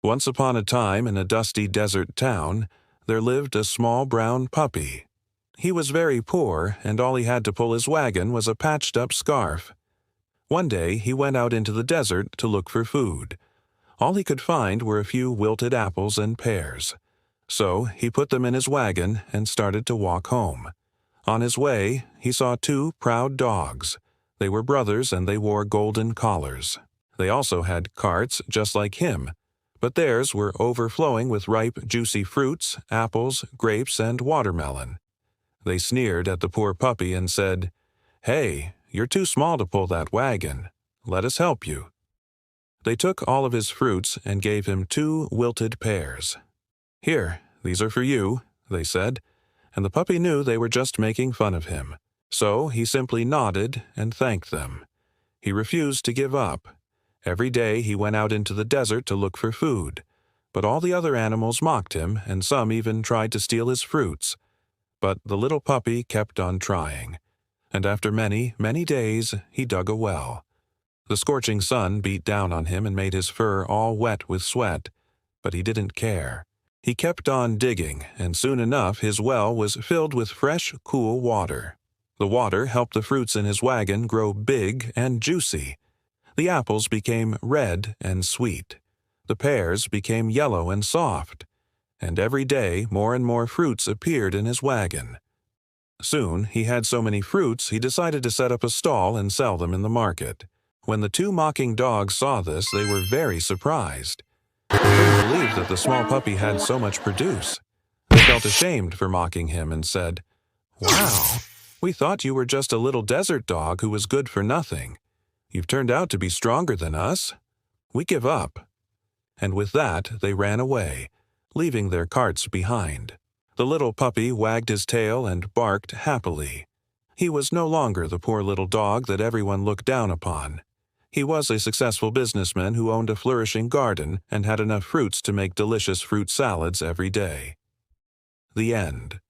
Once upon a time in a dusty desert town, there lived a small brown puppy. He was very poor, and all he had to pull his wagon was a patched-up scarf. One day he went out into the desert to look for food. All he could find were a few wilted apples and pears. So he put them in his wagon and started to walk home. On his way, he saw two proud dogs. They were brothers and they wore golden collars. They also had carts just like him, but theirs were overflowing with ripe, juicy fruits, apples, grapes, and watermelon. They sneered at the poor puppy and said, "Hey, you're too small to pull that wagon. Let us help you." They took all of his fruits and gave him 2 wilted pears. "Here, these are for you," they said, and the puppy knew they were just making fun of him. So he simply nodded and thanked them. He refused to give up. Every day he went out into the desert to look for food, but all the other animals mocked him, and some even tried to steal his fruits. But the little puppy kept on trying, and after many, many days he dug a well. The scorching sun beat down on him and made his fur all wet with sweat, but he didn't care. He kept on digging, and soon enough his well was filled with fresh, cool water. The water helped the fruits in his wagon grow big and juicy. The apples became red and sweet. The pears became yellow and soft. And every day more and more fruits appeared in his wagon. Soon he had so many fruits he decided to set up a stall and sell them in the market. When the 2 mocking dogs saw this, they were very surprised. They couldn't believe that the small puppy had so much produce. They felt ashamed for mocking him and said, "Wow, we thought you were just a little desert dog who was good for nothing. You've turned out to be stronger than us. We give up." And with that, they ran away, leaving their carts behind. The little puppy wagged his tail and barked happily. He was no longer the poor little dog that everyone looked down upon. He was a successful businessman who owned a flourishing garden and had enough fruits to make delicious fruit salads every day. The end.